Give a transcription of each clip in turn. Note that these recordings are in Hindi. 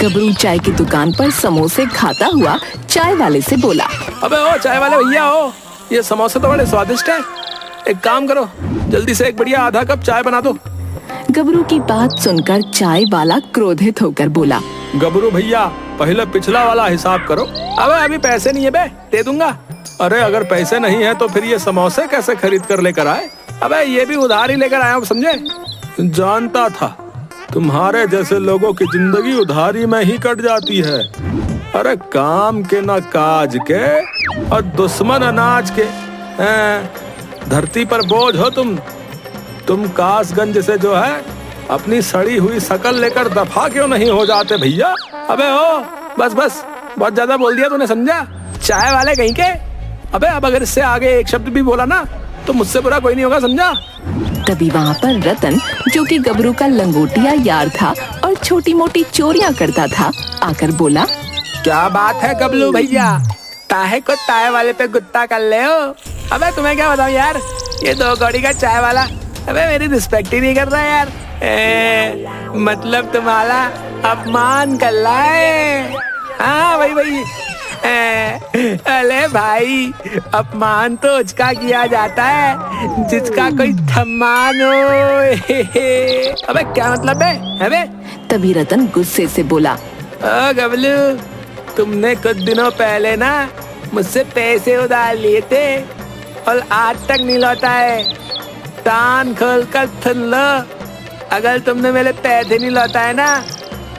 गबरू चाय की दुकान पर समोसे खाता हुआ चाय वाले से बोला। अबे ओ चाय वाले भैया हो, ये समोसे तो बड़े स्वादिष्ट हैं। एक काम करो, जल्दी से एक बढ़िया आधा कप चाय बना दो। गबरू की बात सुनकर चाय वाला क्रोधित होकर बोला। गबरू भैया, पहले पिछला वाला हिसाब करो। अबे अभी पैसे नहीं है बे, दे दूंगा। अरे अगर पैसे नहीं है तो फिर ये समोसे कैसे खरीद कर लेकर आए? अबे ये भी उधार ही लेकर आया हूँ, समझे? जानता था तुम्हारे जैसे लोगों की जिंदगी उधारी में ही कट जाती है। अरे काम के ना काज के और दुश्मन अनाज के। धरती पर बोझ हो तुम कासगंज से जो है अपनी सड़ी हुई शकल लेकर दफा क्यों नहीं हो जाते भैया? अबे ओ बस बहुत ज्यादा बोल दिया तूने, समझा? चाय वाले कहीं के। अबे अब अगर इससे आगे एक शब्द भी बोला ना तो मुझसे बुरा कोई नहीं होगा, समझा? तभी वहाँ पर रतन, जो कि गबरू का लंगोटिया यार था और छोटी मोटी चोरियां करता था, आकर बोला। क्या बात है गबलू भैया, ताहे को चाय वाले पे गुत्ता कर ले हो? अबे तुम्हें क्या बताऊं यार, ये 2 कौड़ी का चाय वाला अबे मेरी रिस्पेक्ट ही नहीं कर रहा यार। मतलब तुम्हारा अपमान कर रहा है। हाँ वही। अरे भाई, अपमान तो उसका किया जाता है जिसका कोई सम्मान हो। अबे क्या मतलब है? अबे तभी रतन गुस्से से बोला। ओ गबलू, तुमने कुछ दिनों पहले ना मुझसे पैसे उधार लिए थे और आज तक नहीं लौटा है। कान खोल कर सुन लो, अगर तुमने मेरे पैसे नहीं लौटाए ना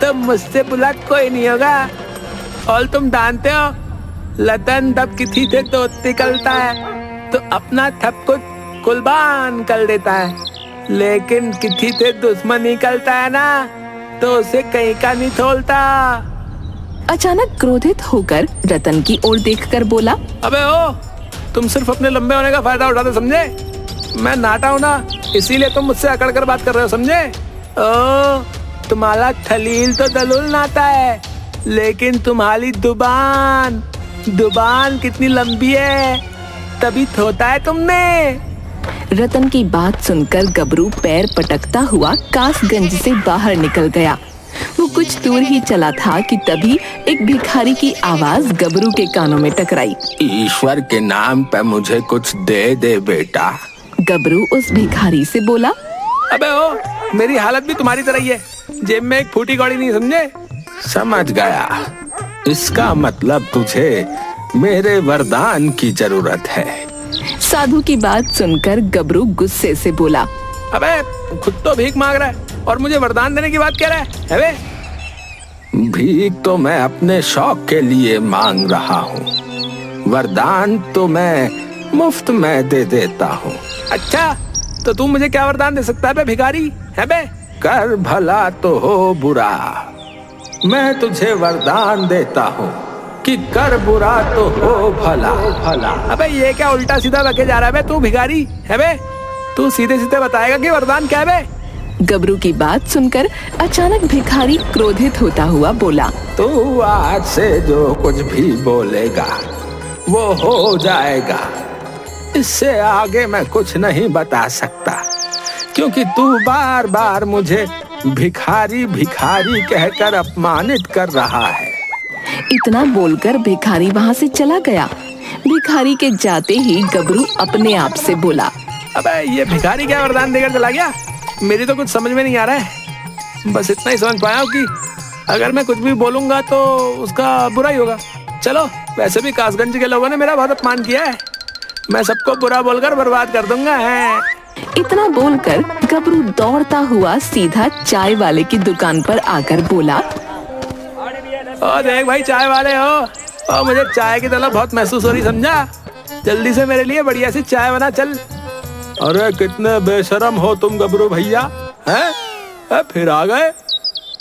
तो मुझसे बुरा कोई नहीं होगा। और तुम जानते हो, लतन तब किसी से दोस्त निकलता है तो अपना सब कुछ कुर्बान कर देता है, लेकिन किसी से दुश्मन निकलता है ना तो उसे कहीं का नहीं छोड़ता। अचानक क्रोधित होकर रतन की ओर देखकर बोला। अबे ओ, तुम सिर्फ अपने लंबे होने का फायदा उठाते, समझे? मैं नाटा हूं ना, इसीलिए तुम मुझसे अकड़ कर बात कर रहे हो, समझे? ओ, तुम्हारा खलील तो दलूल नाता है, लेकिन तुम्हारी जुबान कितनी लंबी है, तभी थोता है तुमने। रतन की बात सुनकर गबरू पैर पटकता हुआ कासगंज से बाहर निकल गया। वो कुछ दूर ही चला था कि तभी एक भिखारी की आवाज गबरू के कानों में टकराई। ईश्वर के नाम पे मुझे कुछ दे दे बेटा। गबरू उस भिखारी से बोला। अबे ओ, मेरी हालत भी तुम्हारी तरह ही है, जेब में एक फूटी कौड़ी नहीं, समझे? समझ गया, इसका मतलब तुझे मेरे वरदान की जरूरत है। साधु की बात सुनकर गबरू गुस्से से बोला। अबे खुद तो भीख मांग रहा है और मुझे वरदान देने की बात कह रहा है? अबे भीख तो मैं अपने शौक के लिए मांग रहा हूँ, वरदान तो मैं मुफ्त में दे देता हूँ। अच्छा, तो तू मुझे क्या वरदान दे सकता है बे भिखारी? है बे? कर भला तो हो बुरा, मैं तुझे वरदान देता हूँ कि कर बुरा तो हो भला। अबे ये क्या उल्टा सीधा बके जा रहा है बे तू भिखारी? है बे? तू सीधे सीधे बताएगा कि वरदान क्या है बे? गबरू की बात सुनकर अचानक भिखारी क्रोधित होता हुआ बोला। तू आज से जो कुछ भी बोलेगा वो हो जाएगा, इससे आगे मैं कुछ नहीं बता सकता, क्योंकि तू बार बार मुझे भिखारी कहकर अपमानित कर रहा है। इतना बोलकर भिखारी वहाँ से चला गया। भिखारी के जाते ही गबरू अपने आप से बोला। अबे ये भिखारी क्या वरदान देकर चला गया? मेरी तो कुछ समझ में नहीं आ रहा है। बस इतना ही समझ पाया हूँ कि अगर मैं कुछ भी बोलूंगा तो उसका बुरा ही होगा। चलो, वैसे भी कासगंज के लोगों ने मेरा बहुत अपमान किया है, मैं सबको बुरा बोलकर बर्बाद कर दूंगा। है इतना बोलकर गबरू दौड़ता हुआ सीधा चाय वाले की दुकान पर आकर बोला। ओ देख भाई, चाय वाले हो, और मुझे चाय की तलब बहुत महसूस हो रही, समझा? जल्दी से मेरे लिए बढ़िया सी चाय बना, चल। अरे कितने बेशरम हो तुम गबरू भैया, हैं? फिर आ गए?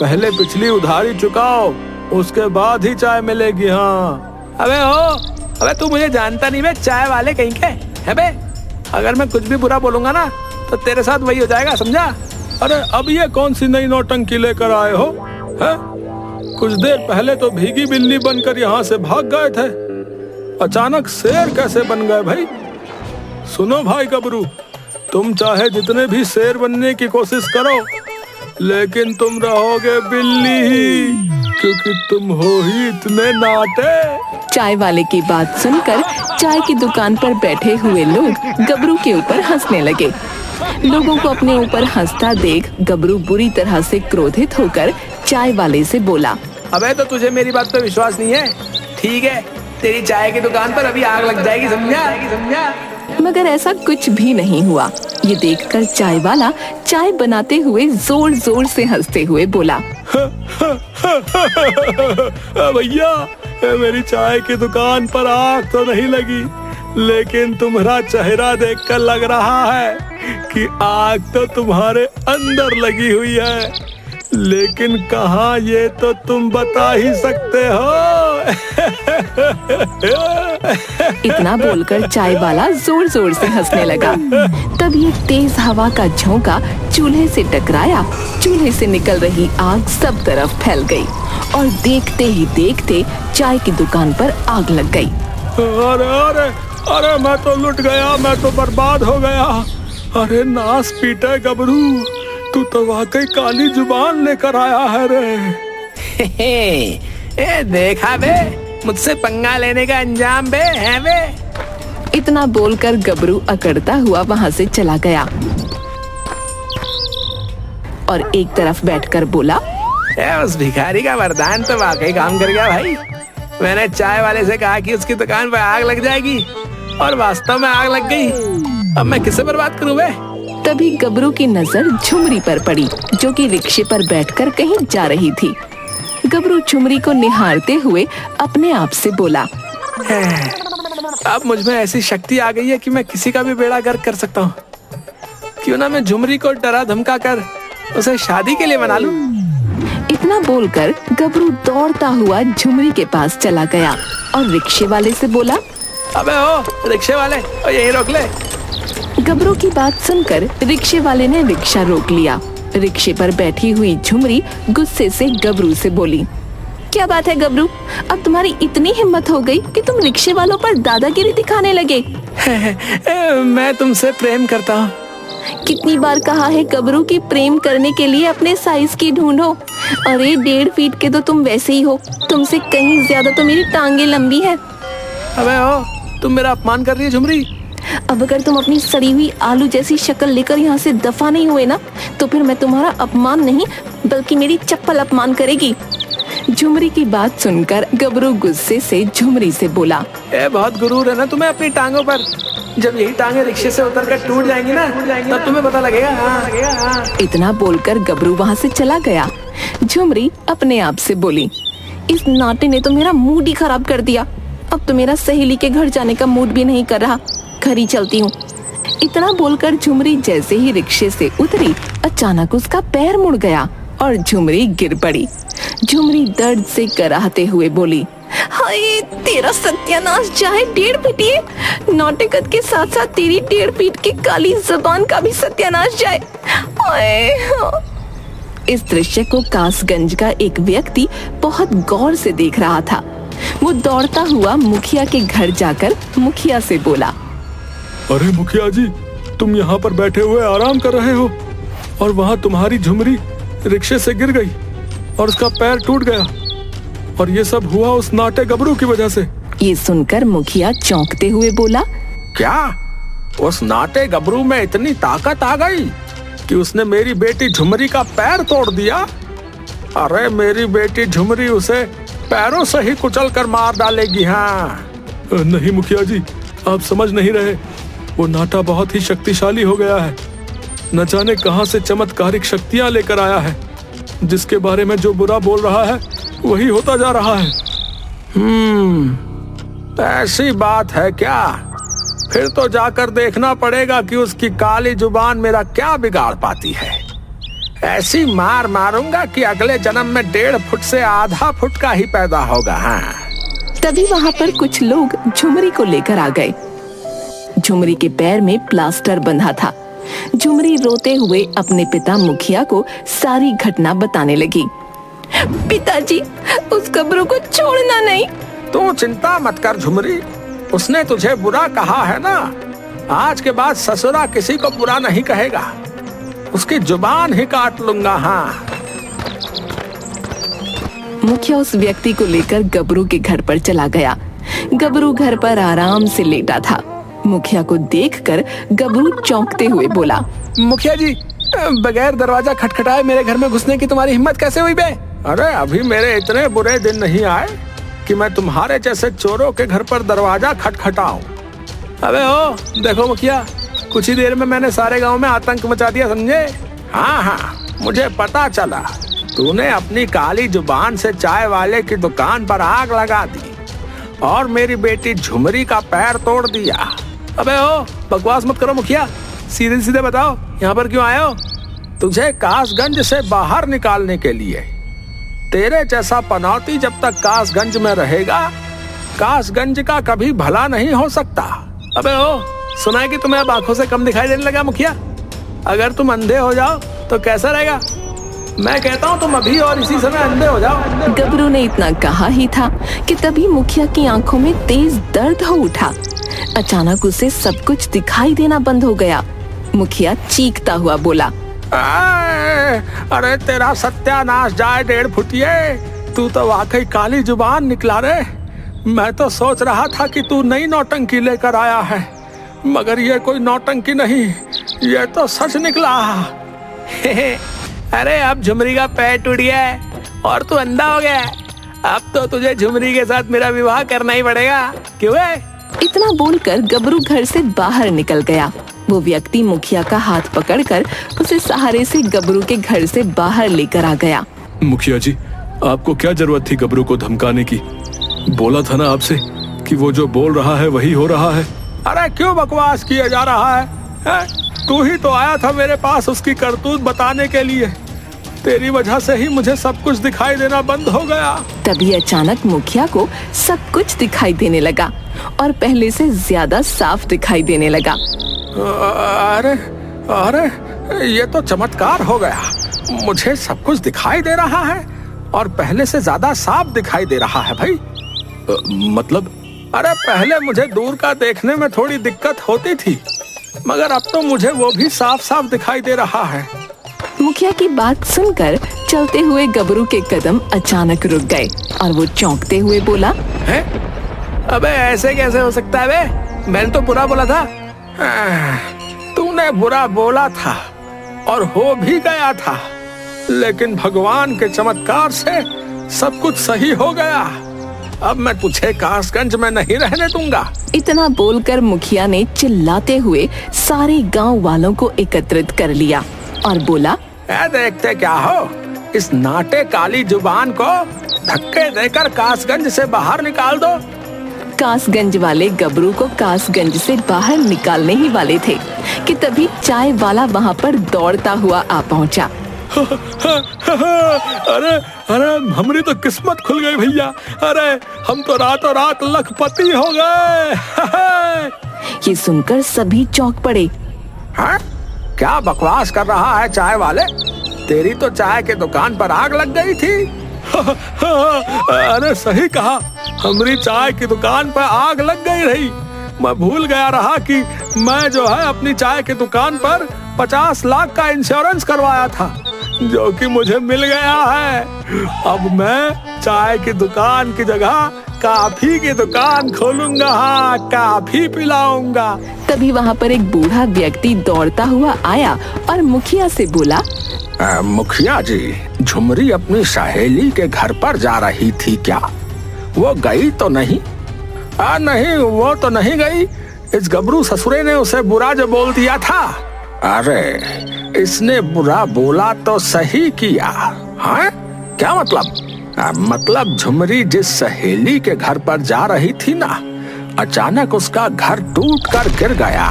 पहले पिछली उधारी चुकाओ, उसके बाद ही चाय मिलेगी। हाँ अबे तू मुझे जानता नहीं बे, चाय वाले कहीं के? है बे? अगर मैं कुछ भी बुरा बोलूंगा ना तो तेरे साथ वही हो जाएगा, समझा? अरे अब ये कौन सी नई नौटंकी लेकर आए हो? हैं? कुछ देर पहले तो भीगी बिल्ली बनकर यहाँ से भाग गए थे, अचानक शेर कैसे बन गए भाई? सुनो भाई गबरू, तुम चाहे जितने भी शेर बनने की कोशिश करो, लेकिन तुम रहोगे बिल्ली ही। क्योंकि तुम हो ही इतने नाटे। चाय वाले की बात सुनकर चाय की दुकान पर बैठे हुए लोग गबरू के ऊपर हंसने लगे। लोगों को अपने ऊपर हंसता देख गबरू बुरी तरह से क्रोधित होकर चाय वाले से बोला, अबे तो तुझे मेरी बात पे विश्वास नहीं है? ठीक है, तेरी चाय की दुकान पर अभी आग लग जाएगी, समझा? मगर ऐसा कुछ भी नहीं हुआ। ये देखकर चाय वाला चाय बनाते हुए जोर जोर से हंसते हुए बोला, भैया, मेरी चाय की दुकान पर आग तो नहीं लगी, लेकिन तुम्हारा चेहरा देखकर लग रहा है कि आग तो तुम्हारे अंदर लगी हुई है, लेकिन कहाँ ये तो तुम बता ही सकते हो। इतना बोलकर चाय वाला जोर जोर से हंसने लगा। तभी एक तेज हवा का झोंका चूल्हे से टकराया। चूल्हे से निकल रही आग सब तरफ फैल गई और देखते ही देखते चाय की दुकान पर आग लग गई। अरे अरे अरे, मैं तो लुट गया, मैं तो बर्बाद हो गया। अरे नास पीटे गबरू, तू तो वाकई काली जुबान लेकर आया है रे। ए देखा बे, मुझसे पंगा लेने का अंजाम बे है बे। इतना बोलकर गबरू अकड़ता हुआ वहाँ से चला गया और एक तरफ बैठकर बोला, उस भिखारी का वरदान तो वाकई काम कर गया भाई। मैंने चाय वाले से कहा कि उसकी दुकान पर आग लग जाएगी और वास्तव में आग लग गई। अब मैं किससे बर्बाद करूं बे? तभी गबरू की नजर झुमरी पर पड़ी, जो कि रिक्शे पर बैठकर कहीं जा रही थी। गबरू झुमरी को निहारते हुए अपने आप से बोला, अब मुझ में ऐसी शक्ति आ गई है कि मैं किसी का भी बेड़ा गर्क कर सकता हूँ। क्यों ना मैं झुमरी को डरा धमका कर उसे शादी के लिए मना लूं। इतना बोलकर गबरू दौड़ता हुआ झुमरी के पास चला गया और रिक्शे वाले से बोला, अबे ओ रिक्शे वाले, यहीं रोक ले। गबरू की बात सुनकर रिक्शे वाले ने रिक्शा रोक लिया। रिक्शे पर बैठी हुई झुमरी गुस्से से गबरू से बोली, क्या बात है गबरू, अब तुम्हारी इतनी हिम्मत हो गई कि तुम रिक्शे वालों पर दादागिरी दिखाने लगे। मैं तुमसे प्रेम करता हूँ। कितनी बार कहा है गबरू की प्रेम करने के लिए अपने साइज की ढूंढो। अरे 1.5 फीट के तो तुम वैसे ही हो, तुमसे कहीं ज्यादा तो मेरी टांगे लंबी है। अबे ओ, तुम मेरा अपमान कर रही है झुमरी। अब अगर तुम अपनी सड़ी हुई आलू जैसी शक्ल लेकर यहाँ से दफा नहीं हुए ना, तो फिर मैं तुम्हारा अपमान नहीं बल्कि मेरी चप्पल अपमान करेगी। झुमरी की बात सुनकर गबरू गुस्से से झुमरी से बोला, बहुत गुरूर है ना तुम्हें अपनी टांगों पर। जब यही टांगे रिक्शे से उतरकर टूट जाएंगी ना, तब तुम्हें पता लगेगा। हाँ। इतना बोलकर गबरू वहाँ से चला गया। झुमरी अपने आप से बोली, इस नाटे ने तो मेरा मूड ही खराब कर दिया। अब तो मेरा सहेली के घर जाने का मूड भी नहीं कर रहा, घर ही चलती हूँ। इतना बोलकर झुमरी जैसे ही रिक्शे से उतरी, अचानक उसका पैर मुड़ गया और झुमरी गिर पड़ी। झुमरी दर्द से कराहते हुए बोली, हाय तेरा सत्यानाश जाए 1.5 फीट। नाटकत के साथ साथ तेरी 1.5 फीट की काली जबान का भी सत्यानाश जाए। इस दृश्य को कासगंज का एक व्यक्ति बहुत गौर से देख रहा था। वो दौड़ता हुआ मुखिया के घर जाकर मुखिया से बोला, अरे मुखिया जी, तुम यहाँ पर बैठे हुए आराम कर रहे हो और वहाँ तुम्हारी झुमरी रिक्शे से गिर गई और उसका पैर टूट गया, और ये सब हुआ उस नाटे गबरू की वजह से। ये सुनकर मुखिया चौंकते हुए बोला, क्या उस नाटे गबरू में इतनी ताकत आ गई कि उसने मेरी बेटी झुमरी का पैर तोड़ दिया? अरे मेरी बेटी झुमरी उसे पैरों से ही कुचल कर मार डालेगी। हाँ नहीं मुखिया जी, आप समझ नहीं रहे। वो नाटा बहुत ही शक्तिशाली हो गया है। न जाने कहां से चमत्कारिक शक्तियां लेकर आया है। जिसके बारे में जो बुरा बोल रहा है वही होता जा रहा है। ऐसी बात है क्या? फिर तो जाकर देखना पड़ेगा कि उसकी काली जुबान मेरा क्या बिगाड़ पाती है। ऐसी मार मारूंगा कि अगले जन्म में 1.5 फुट से आधा फुट का ही पैदा होगा। हाँ। तभी वहाँ पर कुछ लोग झुमरी को लेकर आ गए। झुमरी के पैर में प्लास्टर बंधा था। झुमरी रोते हुए अपने पिता मुखिया को सारी घटना बताने लगी। पिताजी, उस गबरू को छोड़ना नहीं। तू चिंता मत कर झुमरी, उसने तुझे बुरा कहा है ना। आज के बाद ससुरा किसी को बुरा नहीं कहेगा, उसकी जुबान ही काट लूंगा। हाँ। मुखिया उस व्यक्ति को लेकर गबरू के घर पर चला गया। गबरू घर पर आराम से लेटा था। मुखिया को देखकर गबरू चौंकते हुए बोला, मुखिया जी, बगैर दरवाजा खटखटाए मेरे घर में घुसने की तुम्हारी हिम्मत कैसे हुई बे? अरे अभी मेरे इतने बुरे दिन नहीं आए कि मैं तुम्हारे जैसे चोरों के घर पर दरवाजा खटखटाऊं। अबे ओ देखो मुखिया, कुछ ही देर में मैंने सारे गांव में आतंक मचा दिया, समझे? हाँ, मुझे पता चला। तूने अपनी काली जुबान से चाय वाले की दुकान पर आग लगा दी और मेरी बेटी झुमरी का पैर तोड़ दिया। अबे ओ बकवास मत करो मुखिया, सीधे सीधे बताओ यहाँ पर क्यों आए हो? तुझे कासगंज से बाहर निकालने के लिए। तेरे जैसा पनौती जब तक कासगंज में रहेगा, कासगंज का कभी भला नहीं हो सकता। अबे ओ, सुना है कि तुम्हें अब आंखों से कम दिखाई देने लगा मुखिया? अगर तुम अंधे हो जाओ तो कैसा रहेगा? मैं कहता हूँ तुम अभी और इसी समय अंधे हो जाओ। गबरू ने इतना कहा ही था कि तभी मुखिया की आंखों में तेज दर्द हो उठा। अचानक उसे सब कुछ दिखाई देना बंद हो गया। मुखिया चीखता हुआ बोला, अरे तेरा सत्यानाश जाए 1.5 फुटिये, तू तो वाकई काली जुबान निकला रे। मैं तो सोच रहा था कि तू नई नौटंकी लेकर आया है, मगर ये कोई नौटंकी नहीं, ये तो सच निकला। अरे अब झुमरी का पैर टूट गया है और तू अंधा हो गया है। अब तो तुझे झुमरी के साथ मेरा विवाह करना ही पड़ेगा, क्यों है? इतना बोलकर गबरू घर से बाहर निकल गया। वो व्यक्ति मुखिया का हाथ पकड़कर उसे सहारे से गबरू के घर से बाहर लेकर आ गया। मुखिया जी, आपको क्या जरूरत थी गबरू को धमकाने की? बोला था ना आपसे कि वो जो बोल रहा है वही हो रहा है। अरे क्यों बकवास किया जा रहा है? तू ही तो आया था मेरे पास उसकी करतूत बताने के लिए। तेरी वजह से ही मुझे सब कुछ दिखाई देना बंद हो गया। तभी अचानक मुखिया को सब कुछ दिखाई देने लगा और पहले से ज्यादा साफ दिखाई देने लगा। अरे ये तो चमत्कार हो गया। मुझे सब कुछ दिखाई दे रहा है और पहले से ज्यादा साफ दिखाई दे रहा है भाई। मतलब? अरे पहले मुझे दूर का देखने में थोड़ी दिक्कत होती थी, मगर अब तो मुझे वो भी साफ साफ दिखाई दे रहा है। मुखिया की बात सुनकर चलते हुए गबरू के कदम अचानक रुक गए और वो चौंकते हुए बोला, है? अबे ऐसे कैसे हो सकता है बे? मैंने तो बुरा बोला था। तूने बुरा बोला था और हो भी गया था, लेकिन भगवान के चमत्कार से सब कुछ सही हो गया। अब मैं तुझे कासगंज में नहीं रहने दूंगा। इतना बोलकर मुखिया ने चिल्लाते हुए सारे गांव वालों को एकत्रित कर लिया और बोला, देखते क्या हो, इस नाटे काली जुबान को धक्के देकर कासगंज से बाहर निकाल दो। कासगंज वाले गबरू को कासगंज से बाहर निकालने ही वाले थे कि तभी चाय वाला वहाँ पर दौड़ता हुआ आ पहुँचा। अरे हमारी तो किस्मत खुल गई भैया। अरे हम तो रातों रात लखपति हो गए। ये सुनकर सभी चौंक पड़े। हाँ? क्या बकवास कर रहा है चाय वाले? तेरी तो चाय के दुकान पर आग लग गई थी। अरे सही कहा, हमारी चाय की दुकान पर आग लग गई रही। मैं भूल गया रहा कि मैं जो है अपनी चाय की दुकान पर 50 लाख का इंश्योरेंस करवाया था, जो कि मुझे मिल गया है। अब मैं चाय की दुकान की जगह काफी की दुकान खोलूंगा। हाँ, काफी पिलाऊंगा। तभी वहाँ पर एक बूढ़ा व्यक्ति दौड़ता हुआ आया और मुखिया से बोला, मुखिया जी, झुमरी अपनी सहेली के घर पर जा रही थी क्या? वो गई तो नहीं? नहीं, वो तो नहीं गई। इस गबरू ससुरे ने उसे बुरा जो बोल दिया था। अरे इसने बुरा बोला तो सही किया। हाँ, क्या मतलब? मतलब झुमरी जिस सहेली के घर पर जा रही थी ना, अचानक उसका घर टूटकर गिर गया।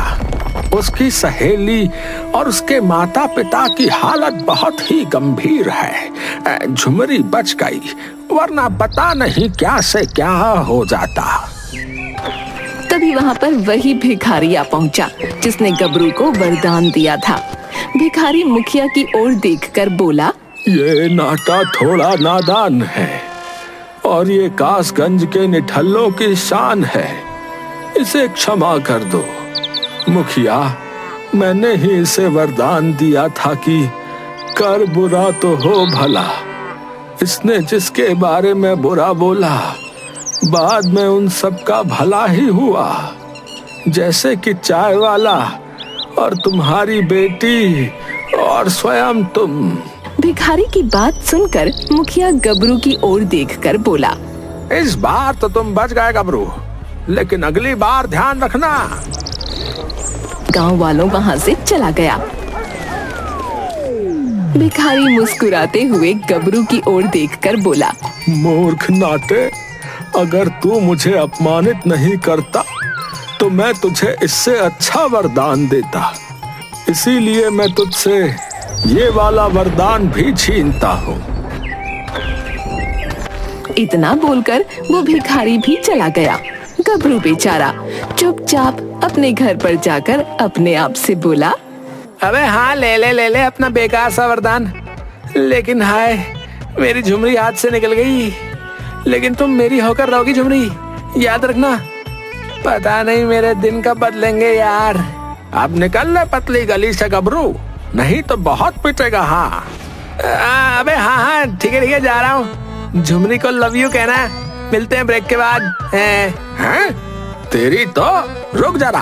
उसकी सहेली और उसके माता पिता की हालत बहुत ही गंभीर है। झुमरी बच गई, वरना पता नहीं क्या से क्या हो जाता। तभी वहाँ पर वही भिखारी आ पहुँचा जिसने गबरू को वरदान दिया था। भिखारी मुखिया की ओर देखकर बोला, ये नाटा थोड़ा नादान है और ये कासगंज के निठल्लों की शान है। इसे क्षमा कर दो। मुखिया, मैंने ही इसे वरदान दिया था कि कर बुरा तो हो भला, इसने जिसके बारे में बुरा बोला, बाद में उन सब का भला ही हुआ, जैसे कि चाय वाला और तुम्हारी बेटी और स्वयं तुम। भिखारी की बात सुनकर मुखिया गबरू की ओर देखकर बोला, इस बार तो तुम बच गए गबरू, लेकिन अगली बार ध्यान रखना। गांव वालों वहां से चला गया। भिखारी मुस्कुराते हुए गबरू की ओर देखकर बोला, मूर्ख नाटे, अगर तू मुझे अपमानित नहीं करता तो मैं तुझे इससे अच्छा वरदान देता, इसीलिए मैं तुझसे ये वाला वरदान भी छीनता हूँ। इतना बोलकर वो भिखारी भी चला गया। गबरू बेचारा चुपचाप अपने घर पर जाकर अपने आप से बोला, अबे हाँ, ले ले अपना बेकार सा वरदान। लेकिन हाय, मेरी झुमरी हाथ से निकल गई। लेकिन तुम मेरी होकर रहोगी झुमरी, याद रखना। पता नहीं मेरे दिन कब बदलेंगे यार। अब निकल ले पतली गली से गबरू, नहीं तो बहुत पिटेगा। हाँ अबे हाँ, ठीक है, जा रहा हूँ। झुमरी को लव यू कहना। मिलते हैं ब्रेक के बाद। हैं? तेरी तो रुक जरा।